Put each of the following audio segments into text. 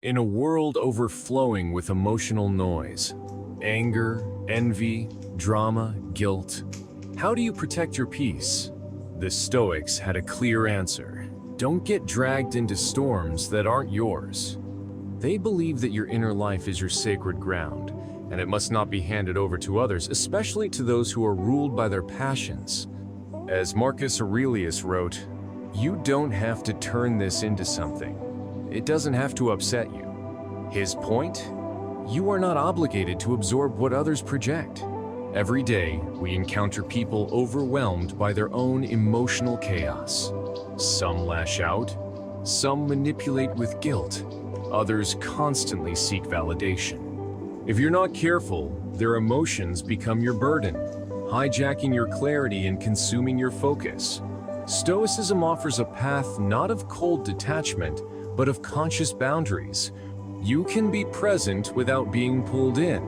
In a world overflowing with emotional noise, anger, envy, drama, guilt, how do you protect your peace? The Stoics had a clear answer. Don't get dragged into storms that aren't yours. They believe that your inner life is your sacred ground, and it must not be handed over to others, especially to those who are ruled by their passions. As Marcus Aurelius wrote, "You don't have to turn this into something. It doesn't have to upset you." His point? You are not obligated to absorb what others project. Every day, we encounter people overwhelmed by their own emotional chaos. Some lash out, some manipulate with guilt, others constantly seek validation. If you're not careful, their emotions become your burden, hijacking your clarity and consuming your focus. Stoicism offers a path not of cold detachment, but of conscious boundaries. You can be present without being pulled in.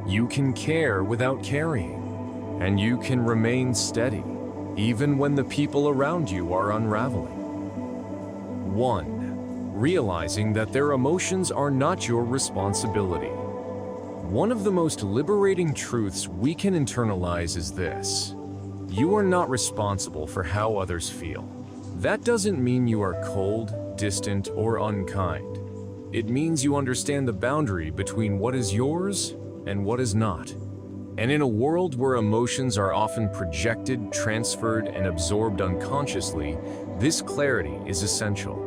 You can care without carrying. And you can remain steady, even when the people around you are unraveling. 1. Realizing that their emotions are not your responsibility. One of the most liberating truths we can internalize is this: you are not responsible for how others feel. That doesn't mean you are cold, distant, or unkind. It means you understand the boundary between what is yours and what is not. And in a world where emotions are often projected, transferred, and absorbed unconsciously, this clarity is essential.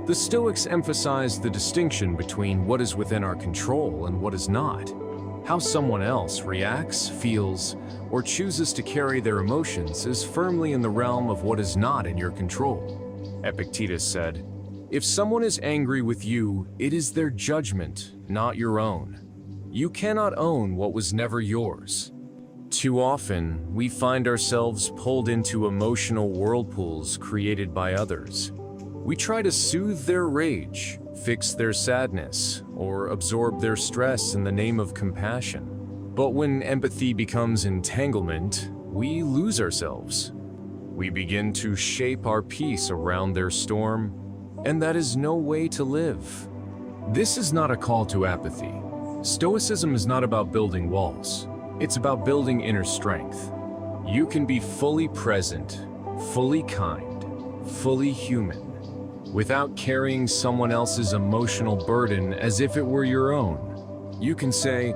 The Stoics emphasize the distinction between what is within our control and what is not. How someone else reacts, feels, or chooses to carry their emotions is firmly in the realm of what is not in your control. Epictetus said, "If someone is angry with you, it is their judgment, not your own. You cannot own what was never yours." Too often, we find ourselves pulled into emotional whirlpools created by others. We try to soothe their rage, fix their sadness, or absorb their stress in the name of compassion. But when empathy becomes entanglement, we lose ourselves. We begin to shape our peace around their storm, and that is no way to live. This is not a call to apathy. Stoicism is not about building walls. It's about building inner strength. You can be fully present, fully kind, fully human, without carrying someone else's emotional burden as if it were your own. You can say,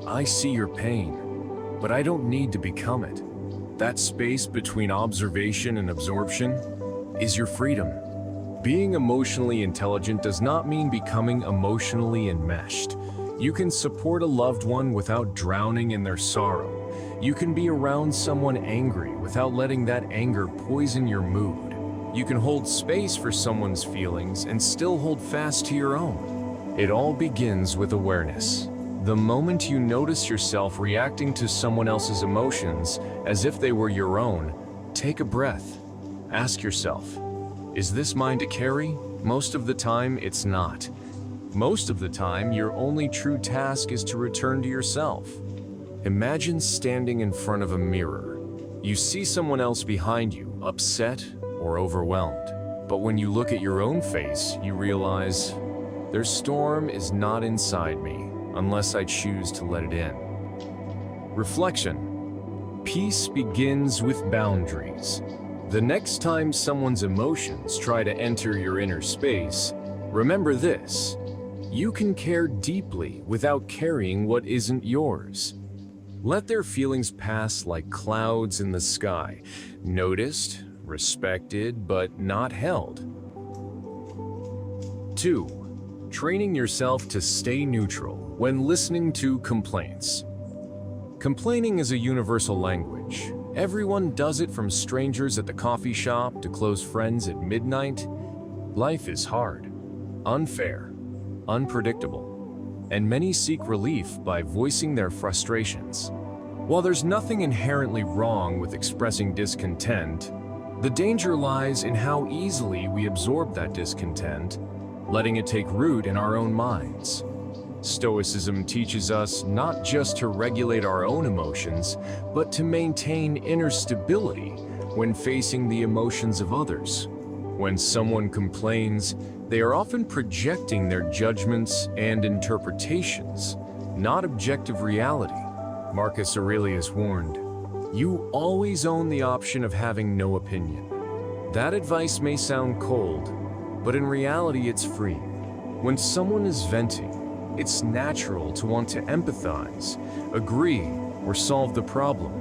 "I see your pain, but I don't need to become it." That space between observation and absorption is your freedom. Being emotionally intelligent does not mean becoming emotionally enmeshed. You can support a loved one without drowning in their sorrow. You can be around someone angry without letting that anger poison your mood. You can hold space for someone's feelings and still hold fast to your own. It all begins with awareness. The moment you notice yourself reacting to someone else's emotions as if they were your own, take a breath. Ask yourself, is this mine to carry? Most of the time, it's not. Most of the time, your only true task is to return to yourself. Imagine standing in front of a mirror. You see someone else behind you, upset or overwhelmed. But when you look at your own face, you realize, their storm is not inside me unless I choose to let it in. Reflection. Peace begins with boundaries. The next time someone's emotions try to enter your inner space, remember this: you can care deeply without carrying what isn't yours. Let their feelings pass like clouds in the sky, noticed, respected, but not held. 2. Training yourself to stay neutral when listening to complaints. Complaining is a universal language. Everyone does it, from strangers at the coffee shop to close friends at midnight. Life is hard, unfair, unpredictable, and many seek relief by voicing their frustrations. While there's nothing inherently wrong with expressing discontent, the danger lies in how easily we absorb that discontent, letting it take root in our own minds. Stoicism teaches us not just to regulate our own emotions, but to maintain inner stability when facing the emotions of others. When someone complains, they are often projecting their judgments and interpretations, not objective reality. Marcus Aurelius warned, "You always own the option of having no opinion." That advice may sound cold, but in reality it's free. When someone is venting, it's natural to want to empathize, agree, or solve the problem.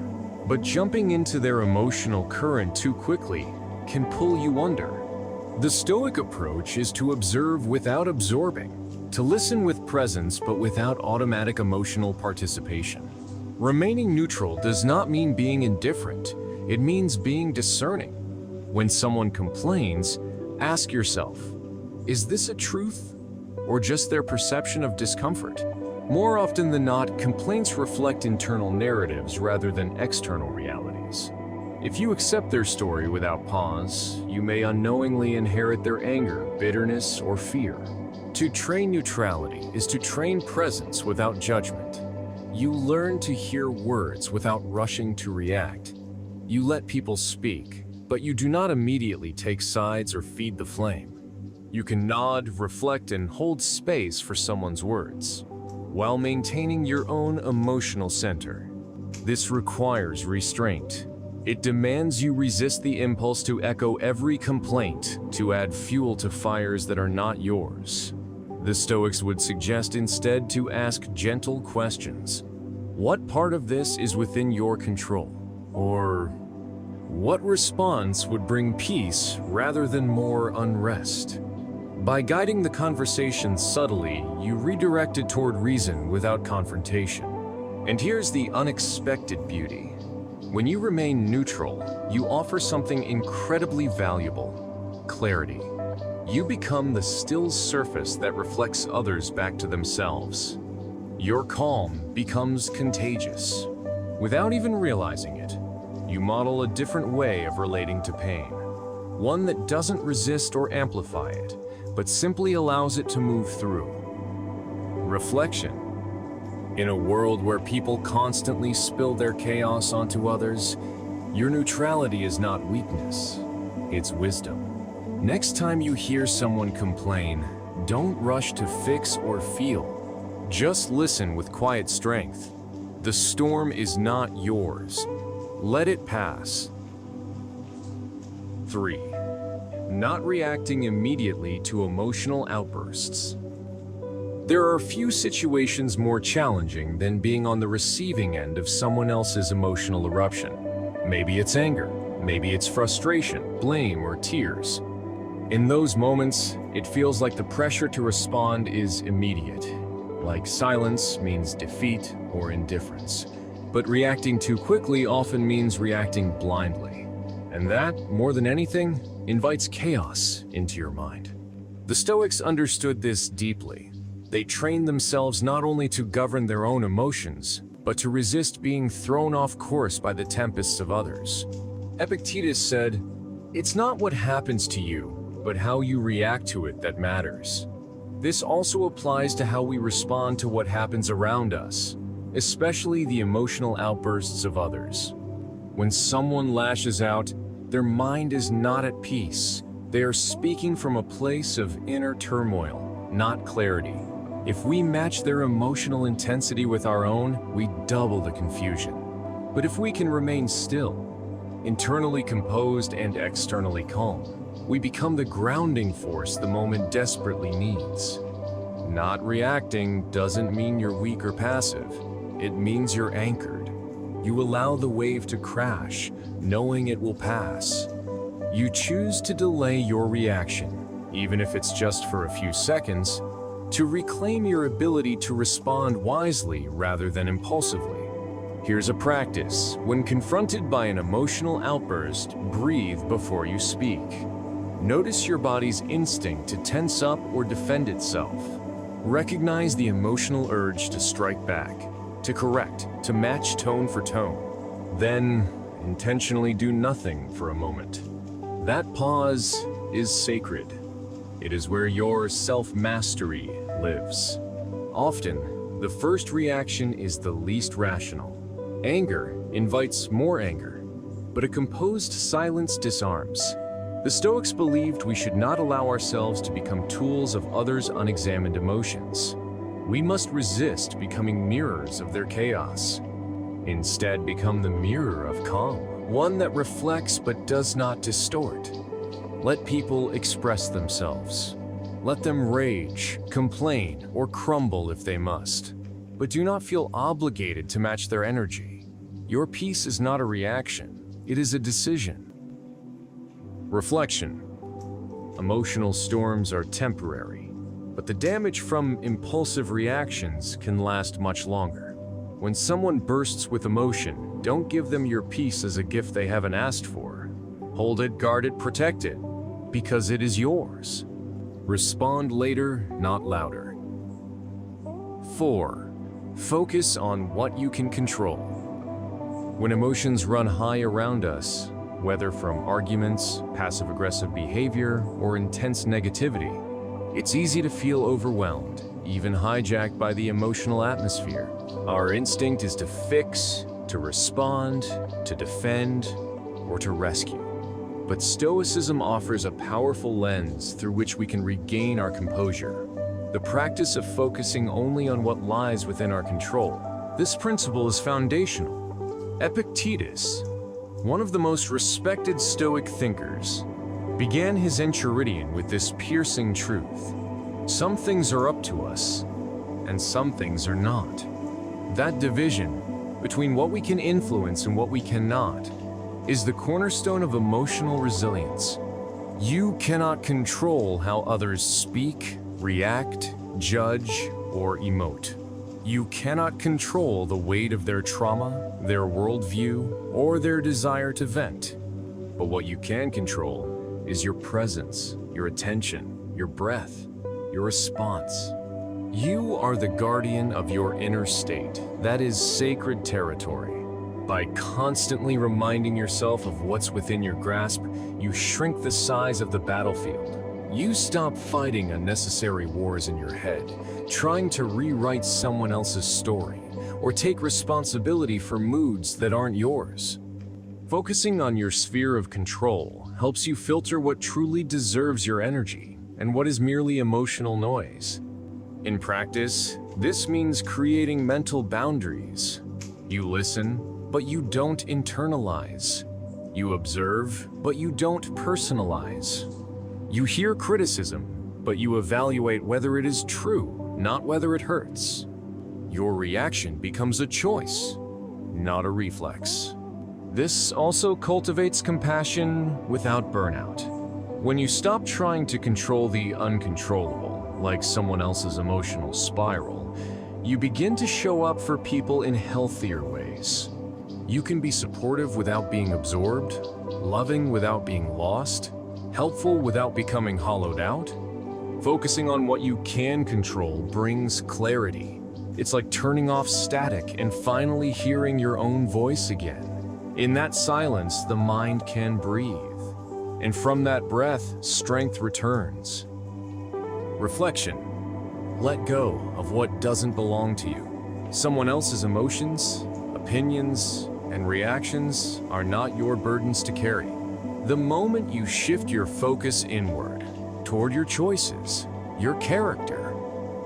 But jumping into their emotional current too quickly can pull you under. The Stoic approach is to observe without absorbing, to listen with presence but without automatic emotional participation. Remaining neutral does not mean being indifferent, it means being discerning. When someone complains, ask yourself, is this a truth or just their perception of discomfort? More often than not, complaints reflect internal narratives rather than external realities. If you accept their story without pause, you may unknowingly inherit their anger, bitterness, or fear. To train neutrality is to train presence without judgment. You learn to hear words without rushing to react. You let people speak, but you do not immediately take sides or feed the flame. You can nod, reflect, and hold space for someone's words, while maintaining your own emotional center. This requires restraint. It demands you resist the impulse to echo every complaint, to add fuel to fires that are not yours. The Stoics would suggest instead to ask gentle questions. What part of this is within your control? Or what response would bring peace rather than more unrest? By guiding the conversation subtly, you redirect it toward reason without confrontation. And here's the unexpected beauty. When you remain neutral, you offer something incredibly valuable: clarity. You become the still surface that reflects others back to themselves. Your calm becomes contagious. Without even realizing it, you model a different way of relating to pain. One that doesn't resist or amplify it, but simply allows it to move through. Reflection. In a world where people constantly spill their chaos onto others, your neutrality is not weakness, it's wisdom. Next time you hear someone complain, don't rush to fix or feel. Just listen with quiet strength. The storm is not yours. Let it pass. 3. Not reacting immediately to emotional outbursts. There are few situations more challenging than being on the receiving end of someone else's emotional eruption. Maybe it's anger, maybe it's frustration, blame, or tears. In those moments, it feels like the pressure to respond is immediate, like silence means defeat or indifference. But reacting too quickly often means reacting blindly. And that, more than anything, invites chaos into your mind. The Stoics understood this deeply. They trained themselves not only to govern their own emotions, but to resist being thrown off course by the tempests of others. Epictetus said, "It's not what happens to you, but how you react to it that matters." This also applies to how we respond to what happens around us, especially the emotional outbursts of others. When someone lashes out, their mind is not at peace. They are speaking from a place of inner turmoil, not clarity. If we match their emotional intensity with our own, we double the confusion. But if we can remain still, internally composed and externally calm, we become the grounding force the moment desperately needs. Not reacting doesn't mean you're weak or passive. It means you're anchored. You allow the wave to crash, knowing it will pass. You choose to delay your reaction, even if it's just for a few seconds, to reclaim your ability to respond wisely rather than impulsively. Here's a practice. When confronted by an emotional outburst, breathe before you speak. Notice your body's instinct to tense up or defend itself. Recognize the emotional urge to strike back, to correct, to match tone for tone. Then, intentionally do nothing for a moment. That pause is sacred. It is where your self-mastery lives. Often, the first reaction is the least rational. Anger invites more anger, but a composed silence disarms. The Stoics believed we should not allow ourselves to become tools of others' unexamined emotions. We must resist becoming mirrors of their chaos. Instead, become the mirror of calm, one that reflects but does not distort. Let people express themselves. Let them rage, complain, or crumble if they must. But do not feel obligated to match their energy. Your peace is not a reaction, it is a decision. Reflection. Emotional storms are temporary, but the damage from impulsive reactions can last much longer. When someone bursts with emotion, don't give them your peace as a gift they haven't asked for. Hold it, guard it, protect it, because it is yours. Respond later, not louder. 4. Focus on what you can control. When emotions run high around us, whether from arguments, passive-aggressive behavior, or intense negativity, it's easy to feel overwhelmed, even hijacked by the emotional atmosphere. Our instinct is to fix, to respond, to defend, or to rescue. But Stoicism offers a powerful lens through which we can regain our composure. The practice of focusing only on what lies within our control. This principle is foundational. Epictetus, one of the most respected Stoic thinkers, began his Enchiridion with this piercing truth. Some things are up to us, and some things are not. That division between what we can influence and what we cannot is the cornerstone of emotional resilience. You cannot control how others speak, react, judge, or emote. You cannot control the weight of their trauma, their worldview, or their desire to vent. But what you can control is your presence, your attention, your breath, your response. You are the guardian of your inner state. That is sacred territory. By constantly reminding yourself of what's within your grasp, you shrink the size of the battlefield. You stop fighting unnecessary wars in your head, trying to rewrite someone else's story, or take responsibility for moods that aren't yours. Focusing on your sphere of control helps you filter what truly deserves your energy and what is merely emotional noise. In practice, this means creating mental boundaries. You listen, but you don't internalize. You observe, but you don't personalize. You hear criticism, but you evaluate whether it is true, not whether it hurts. Your reaction becomes a choice, not a reflex. This also cultivates compassion without burnout. When you stop trying to control the uncontrollable, like someone else's emotional spiral, you begin to show up for people in healthier ways. You can be supportive without being absorbed, loving without being lost, helpful without becoming hollowed out. Focusing on what you can control brings clarity. It's like turning off static and finally hearing your own voice again. In that silence, the mind can breathe. And from that breath, strength returns. Reflection. Let go of what doesn't belong to you. Someone else's emotions, opinions, and reactions are not your burdens to carry. The moment you shift your focus inward, toward your choices, your character,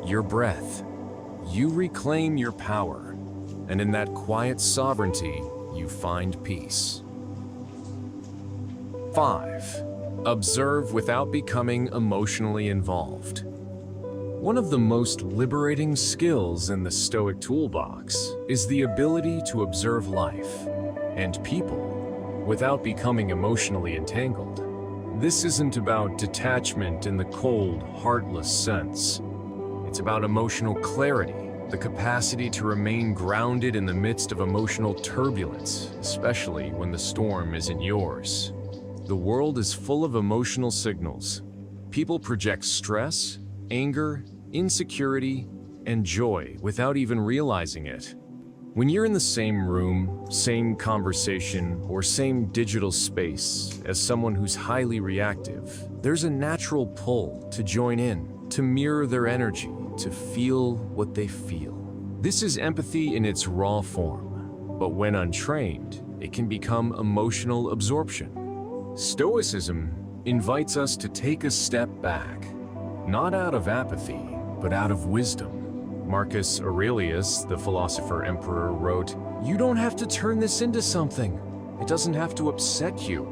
your breath, you reclaim your power, and in that quiet sovereignty, you find peace. 5. Observe without becoming emotionally involved. One of the most liberating skills in the Stoic toolbox is the ability to observe life and people without becoming emotionally entangled. This isn't about detachment in the cold, heartless sense. It's about emotional clarity, the capacity to remain grounded in the midst of emotional turbulence, especially when the storm isn't yours. The world is full of emotional signals. People project stress, anger, insecurity, and joy without even realizing it. When you're in the same room, same conversation, or same digital space as someone who's highly reactive, there's a natural pull to join in, to mirror their energy, to feel what they feel. This is empathy in its raw form, but when untrained, it can become emotional absorption. Stoicism invites us to take a step back, not out of apathy, but out of wisdom. Marcus Aurelius, the philosopher emperor, wrote, "You don't have to turn this into something. It doesn't have to upset you."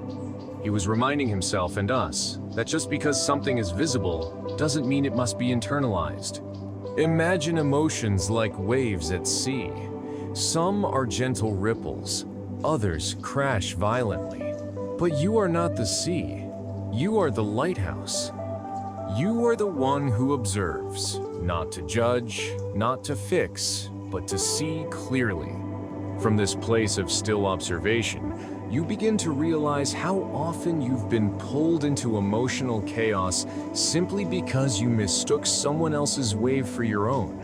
He was reminding himself and us that just because something is visible doesn't mean it must be internalized. Imagine emotions like waves at sea. Some are gentle ripples, others crash violently. But you are not the sea. You are the lighthouse. You are the one who observes, not to judge, not to fix, but to see clearly. From this place of still observation, you begin to realize how often you've been pulled into emotional chaos simply because you mistook someone else's wave for your own.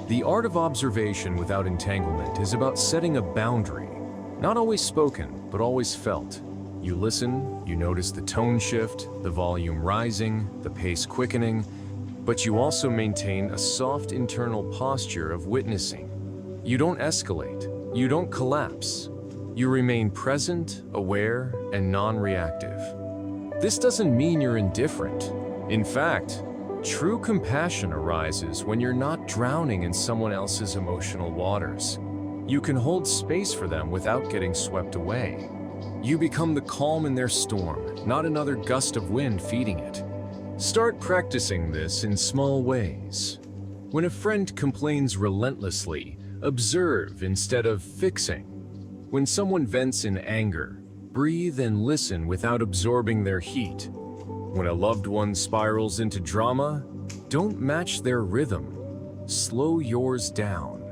The art of observation without entanglement is about setting a boundary, not always spoken, but always felt. You listen, you notice the tone shift, the volume rising, the pace quickening, but you also maintain a soft internal posture of witnessing. You don't escalate, you don't collapse. You remain present, aware, and non-reactive. This doesn't mean you're indifferent. In fact, true compassion arises when you're not drowning in someone else's emotional waters. You can hold space for them without getting swept away. You become the calm in their storm, not another gust of wind feeding it. Start practicing this in small ways. When a friend complains relentlessly, observe instead of fixing. When someone vents in anger, breathe and listen without absorbing their heat. When a loved one spirals into drama, don't match their rhythm. Slow yours down.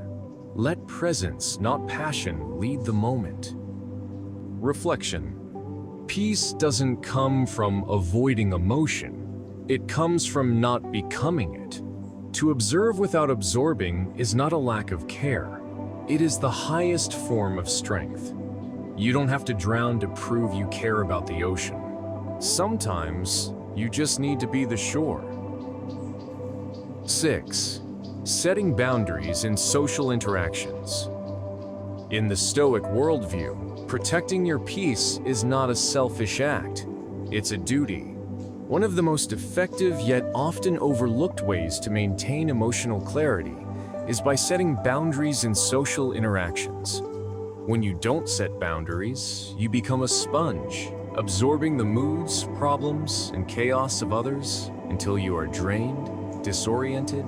Let presence, not passion, lead the moment. Reflection. Peace doesn't come from avoiding emotion. It comes from not becoming it. To observe without absorbing is not a lack of care. It is the highest form of strength. You don't have to drown to prove you care about the ocean. Sometimes, you just need to be the shore. 6. Setting boundaries in social interactions. In the Stoic worldview, protecting your peace is not a selfish act. It's a duty. One of the most effective yet often overlooked ways to maintain emotional clarity is by setting boundaries in social interactions. When you don't set boundaries, you become a sponge, absorbing the moods, problems, and chaos of others until you are drained, disoriented,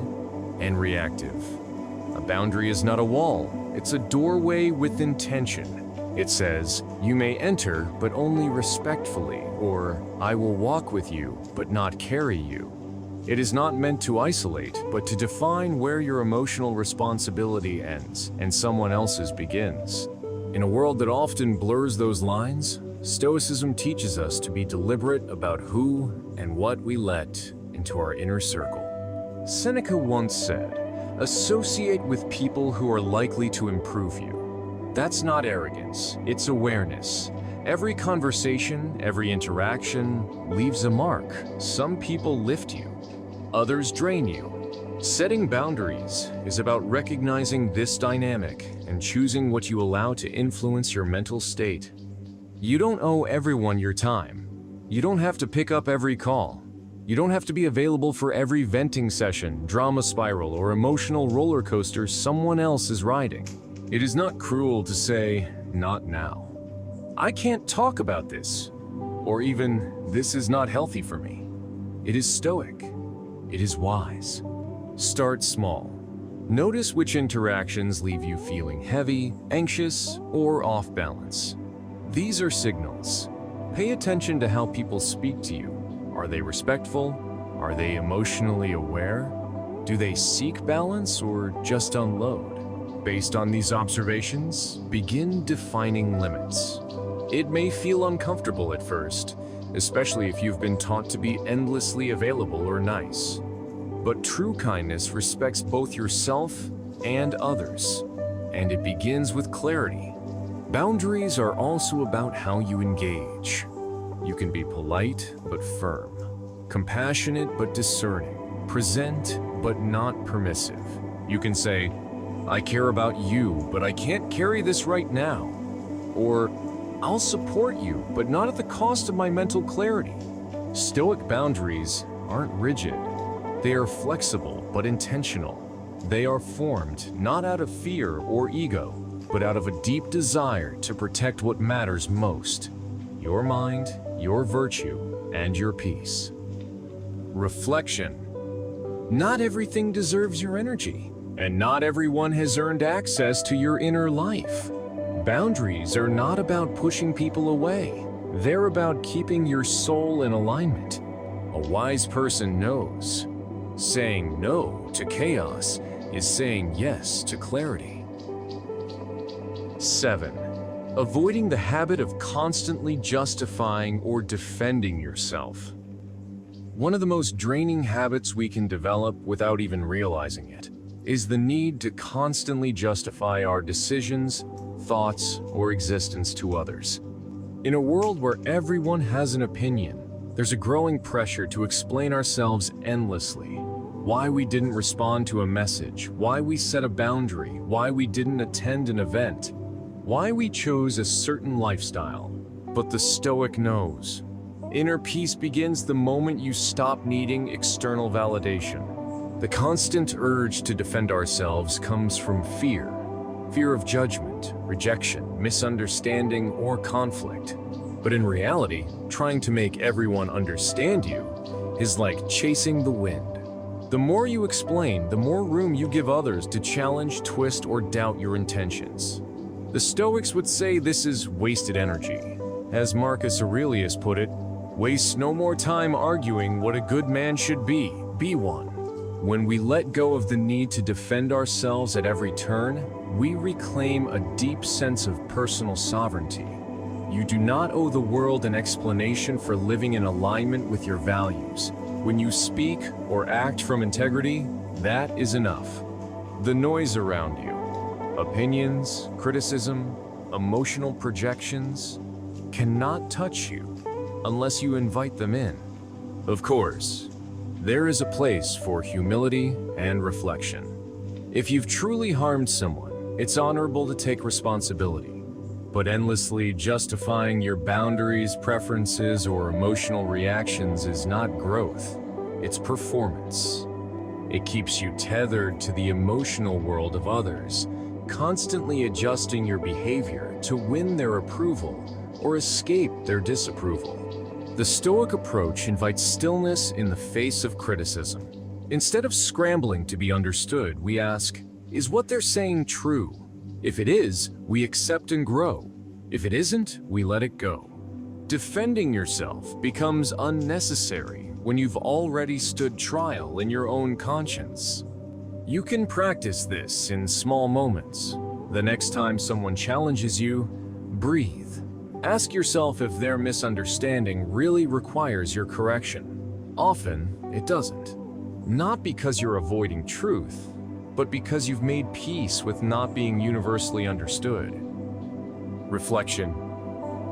and reactive. A boundary is not a wall, it's a doorway with intention. It says, "You may enter, but only respectfully," or "I will walk with you, but not carry you." It is not meant to isolate, but to define where your emotional responsibility ends and someone else's begins. In a world that often blurs those lines, Stoicism teaches us to be deliberate about who and what we let into our inner circle. Seneca once said, "Associate with people who are likely to improve you." That's not arrogance, it's awareness. Every conversation, every interaction leaves a mark. Some people lift you, others drain you. Setting boundaries is about recognizing this dynamic and choosing what you allow to influence your mental state. You don't owe everyone your time. You don't have to pick up every call. You don't have to be available for every venting session, drama spiral, or emotional roller coaster someone else is riding. It is not cruel to say, "Not now." I can't talk about this, or even, "This is not healthy for me." It is stoic. It is wise. Start small. Notice which interactions leave you feeling heavy, anxious, or off balance. These are signals. Pay attention to how people speak to you. Are they respectful? Are they emotionally aware? Do they seek balance or just unload? Based on these observations, begin defining limits. It may feel uncomfortable at first, especially if you've been taught to be endlessly available or nice. But true kindness respects both yourself and others, and it begins with clarity. Boundaries are also about how you engage. You can be polite but firm, compassionate but discerning, present but not permissive. You can say, "I care about you, but I can't carry this right now," or "I'll support you, but not at the cost of my mental clarity." Stoic boundaries aren't rigid. They are flexible but intentional. They are formed not out of fear or ego, but out of a deep desire to protect what matters most: your mind, your virtue, and your peace. Reflection. Not everything deserves your energy, and not everyone has earned access to your inner life. Boundaries are not about pushing people away. They're about keeping your soul in alignment. A wise person knows. Saying no to chaos is saying yes to clarity. 7. Avoiding the habit of constantly justifying or defending yourself. One of the most draining habits we can develop without even realizing it is the need to constantly justify our decisions, thoughts, or existence to others. In a world where everyone has an opinion, there's a growing pressure to explain ourselves endlessly. Why we didn't respond to a message, why we set a boundary, why we didn't attend an event, why we chose a certain lifestyle. But the Stoic knows. Inner peace begins the moment you stop needing external validation. The constant urge to defend ourselves comes from fear. Fear of judgment, rejection, misunderstanding, or conflict. But in reality, trying to make everyone understand you is like chasing the wind. The more you explain, the more room you give others to challenge, twist, or doubt your intentions. The Stoics would say this is wasted energy. As Marcus Aurelius put it, waste no more time arguing what a good man should be one. When we let go of the need to defend ourselves at every turn, we reclaim a deep sense of personal sovereignty. You do not owe the world an explanation for living in alignment with your values. When you speak or act from integrity, that is enough. The noise around you, opinions, criticism, emotional projections, cannot touch you unless you invite them in. Of course, there is a place for humility and reflection. If you've truly harmed someone, it's honorable to take responsibility. But endlessly justifying your boundaries, preferences, or emotional reactions is not growth, it's performance. It keeps you tethered to the emotional world of others, constantly adjusting your behavior to win their approval or escape their disapproval. The Stoic approach invites stillness in the face of criticism. Instead of scrambling to be understood, we ask, is what they're saying true? If it is, we accept and grow. If it isn't, we let it go. Defending yourself becomes unnecessary when you've already stood trial in your own conscience. You can practice this in small moments. The next time someone challenges you, breathe. Ask yourself if their misunderstanding really requires your correction. Often, it doesn't. Not because you're avoiding truth, but because you've made peace with not being universally understood. Reflection.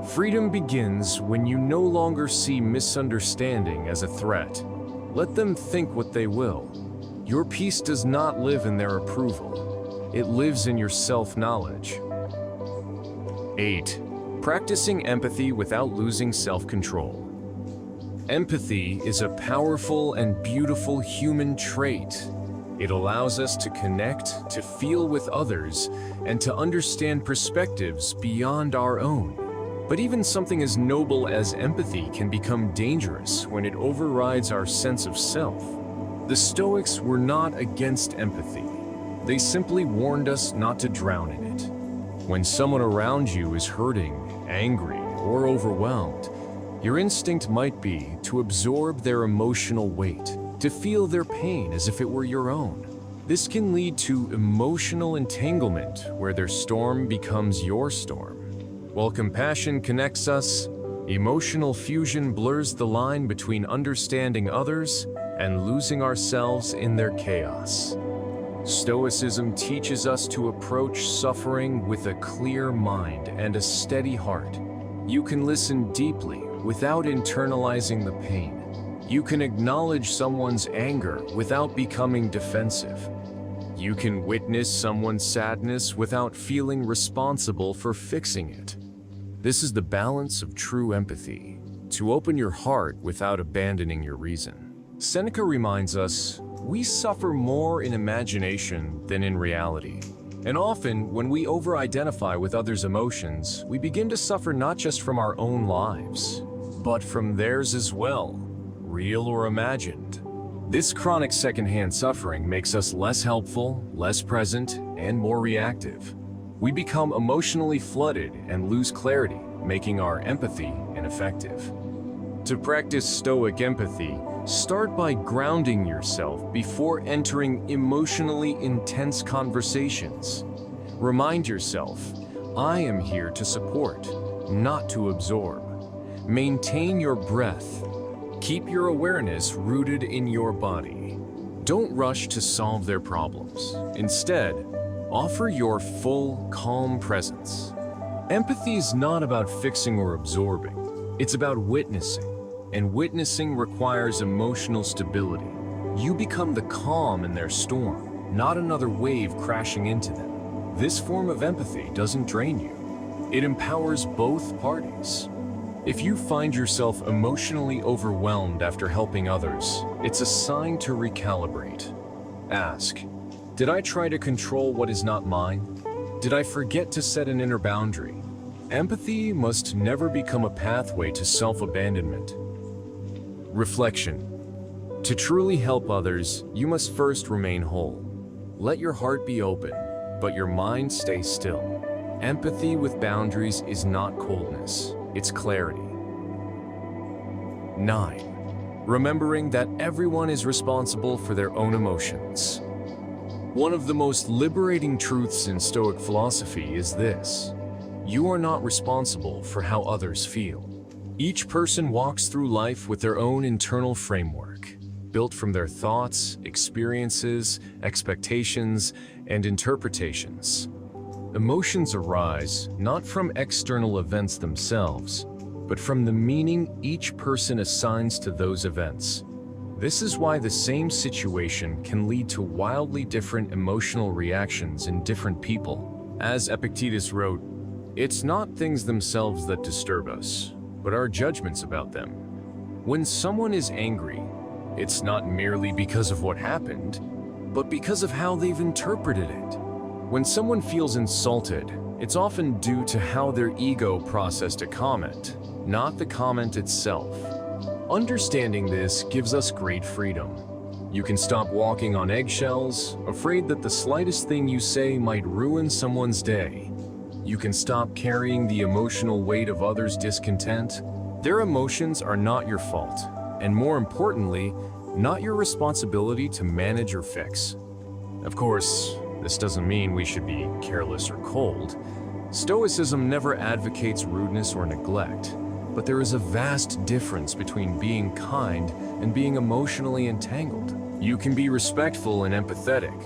Freedom begins when you no longer see misunderstanding as a threat. Let them think what they will. Your peace does not live in their approval. It lives in your self-knowledge. 8. Practicing empathy without losing self-control. Empathy is a powerful and beautiful human trait. It allows us to connect, to feel with others, and to understand perspectives beyond our own. But even something as noble as empathy can become dangerous when it overrides our sense of self. The Stoics were not against empathy. They simply warned us not to drown in it. When someone around you is hurting, angry, or overwhelmed, your instinct might be to absorb their emotional weight, to feel their pain as if it were your own. This can lead to emotional entanglement where their storm becomes your storm. While compassion connects us, emotional fusion blurs the line between understanding others and losing ourselves in their chaos. Stoicism teaches us to approach suffering with a clear mind and a steady heart. You can listen deeply without internalizing the pain. You can acknowledge someone's anger without becoming defensive. You can witness someone's sadness without feeling responsible for fixing it. This is the balance of true empathy. to open your heart without abandoning your reason. Seneca reminds us, we suffer more in imagination than in reality. And often, when we over-identify with others' emotions, we begin to suffer not just from our own lives, but from theirs as well, real or imagined. This chronic secondhand suffering makes us less helpful, less present, and more reactive. We become emotionally flooded and lose clarity, making our empathy ineffective. To practice Stoic empathy, start by grounding yourself before entering emotionally intense conversations. Remind yourself, I am here to support, not to absorb. Maintain your breath. Keep your awareness rooted in your body. Don't rush to solve their problems. Instead, offer your full, calm presence. Empathy is not about fixing or absorbing. It's about witnessing. And witnessing requires emotional stability. You become the calm in their storm, not another wave crashing into them. This form of empathy doesn't drain you. It empowers both parties. If you find yourself emotionally overwhelmed after helping others, it's a sign to recalibrate. Ask, did I try to control what is not mine? Did I forget to set an inner boundary? Empathy must never become a pathway to self-abandonment. Reflection. To truly help others, you must first remain whole. Let your heart be open, but your mind stay still. Empathy with boundaries is not coldness, it's clarity. 9. Remembering that everyone is responsible for their own emotions. One of the most liberating truths in Stoic philosophy is this: you are not responsible for how others feel. Each person walks through life with their own internal framework, built from their thoughts, experiences, expectations, and interpretations. Emotions arise not from external events themselves, but from the meaning each person assigns to those events. This is why the same situation can lead to wildly different emotional reactions in different people. As Epictetus wrote, "It's not things themselves that disturb us, but our judgments about them." When someone is angry, it's not merely because of what happened, but because of how they've interpreted it. When someone feels insulted, it's often due to how their ego processed a comment, not the comment itself. Understanding this gives us great freedom. You can stop walking on eggshells, afraid that the slightest thing you say might ruin someone's day. You can stop carrying the emotional weight of others' discontent. Their emotions are not your fault, and more importantly, not your responsibility to manage or fix. Of course, this doesn't mean we should be careless or cold. Stoicism never advocates rudeness or neglect, but there is a vast difference between being kind and being emotionally entangled. You can be respectful and empathetic,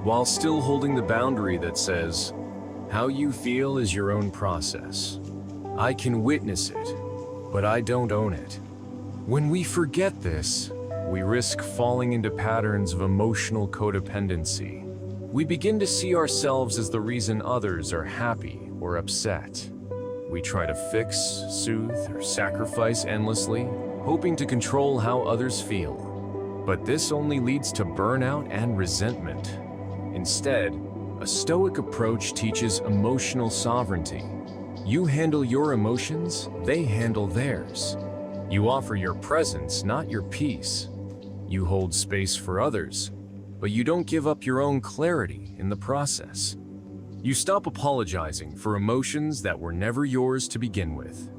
while still holding the boundary that says, how you feel is your own process. I can witness it, but I don't own it. When we forget this, we risk falling into patterns of emotional codependency. We begin to see ourselves as the reason others are happy or upset. We try to fix, soothe, or sacrifice endlessly, hoping to control how others feel. But this only leads to burnout and resentment. Instead, a Stoic approach teaches emotional sovereignty. You handle your emotions, they handle theirs. You offer your presence, not your peace. You hold space for others, but you don't give up your own clarity in the process. You stop apologizing for emotions that were never yours to begin with.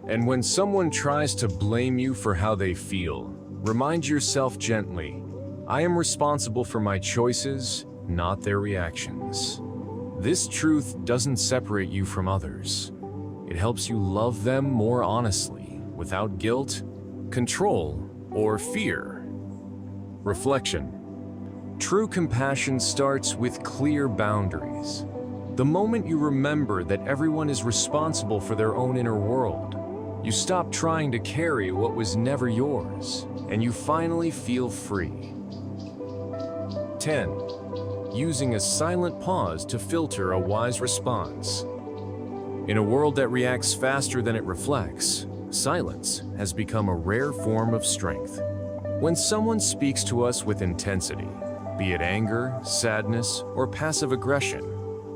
And when someone tries to blame you for how they feel, remind yourself gently, I am responsible for my choices, not their reactions. This truth doesn't separate you from others. It helps you love them more honestly, without guilt, control, or fear. Reflection. True compassion starts with clear boundaries. The moment you remember that everyone is responsible for their own inner world, you stop trying to carry what was never yours, and you finally feel free. 10. Using a silent pause to filter a wise response. In a world that reacts faster than it reflects, Silence has become a rare form of strength. When someone speaks to us with intensity, be it anger, sadness, or passive aggression,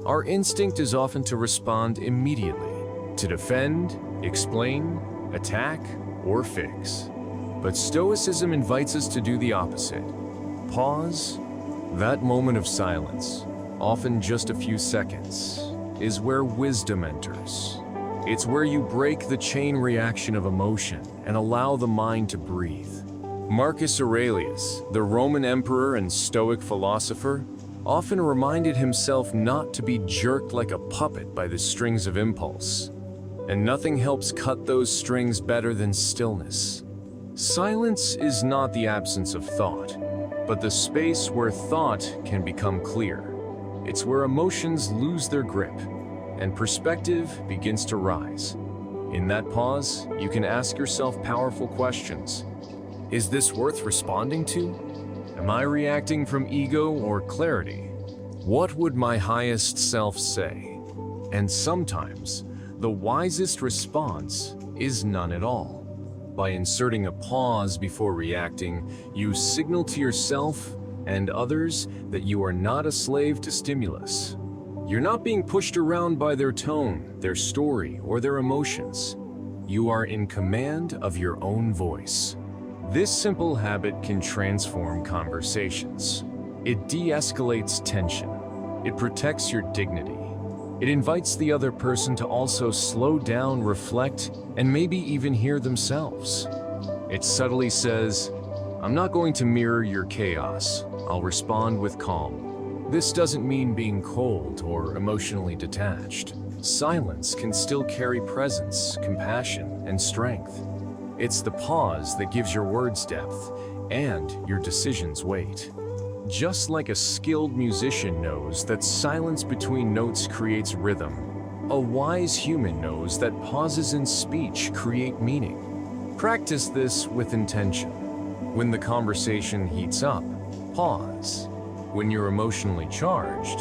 our instinct is often to respond immediately, to defend, explain, attack, or fix. But Stoicism invites us to do the opposite. Pause. That moment of silence, often just a few seconds, is where wisdom enters. It's where you break the chain reaction of emotion and allow the mind to breathe. Marcus Aurelius, the Roman emperor and Stoic philosopher, often reminded himself not to be jerked like a puppet by the strings of impulse. And nothing helps cut those strings better than stillness. Silence is not the absence of thought, but the space where thought can become clear. It's where emotions lose their grip and perspective begins to rise. In that pause, you can ask yourself powerful questions. Is this worth responding to? Am I reacting from ego or clarity? What would my highest self say? And sometimes, the wisest response is none at all. By inserting a pause before reacting, you signal to yourself and others that you are not a slave to stimulus. You're not being pushed around by their tone, their story, or their emotions. You are in command of your own voice. This simple habit can transform conversations. It de-escalates tension. It protects your dignity. It invites the other person to also slow down, reflect, and maybe even hear themselves. It subtly says, I'm not going to mirror your chaos. I'll respond with calm. This doesn't mean being cold or emotionally detached. Silence can still carry presence, compassion, and strength. It's the pause that gives your words depth and your decisions weight. Just like a skilled musician knows that silence between notes creates rhythm, a wise human knows that pauses in speech create meaning. Practice this with intention. When the conversation heats up, pause. When you're emotionally charged,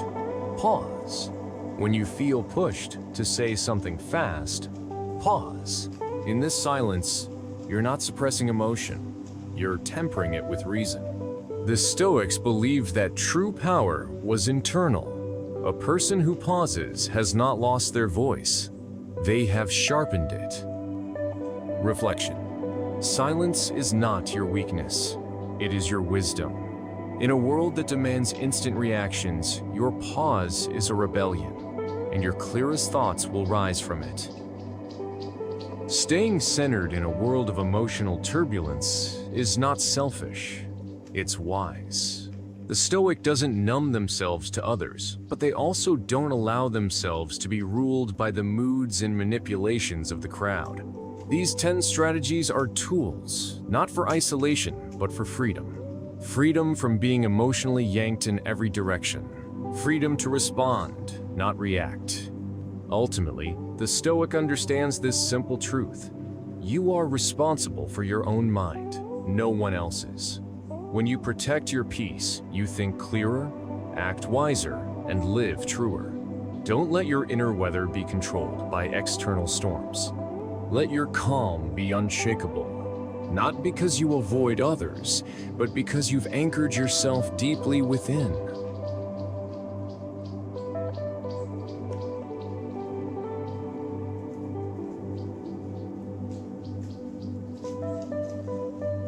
pause. When you feel pushed to say something fast, pause. In this silence, you're not suppressing emotion, you're tempering it with reason. The Stoics believed that true power was internal. A person who pauses has not lost their voice. They have sharpened it. Reflection. Silence is not your weakness. It is your wisdom. In a world that demands instant reactions, your pause is a rebellion, and your clearest thoughts will rise from it. Staying centered in a world of emotional turbulence is not selfish. It's wise. The Stoic doesn't numb themselves to others, but they also don't allow themselves to be ruled by the moods and manipulations of the crowd. These 10 strategies are tools, not for isolation, but for freedom. Freedom from being emotionally yanked in every direction. Freedom to respond, not react. Ultimately, the Stoic understands this simple truth. You are responsible for your own mind, no one else's. When you protect your peace, you think clearer, act wiser, and live truer. Don't let your inner weather be controlled by external storms. Let your calm be unshakable, not because you avoid others, but because you've anchored yourself deeply within.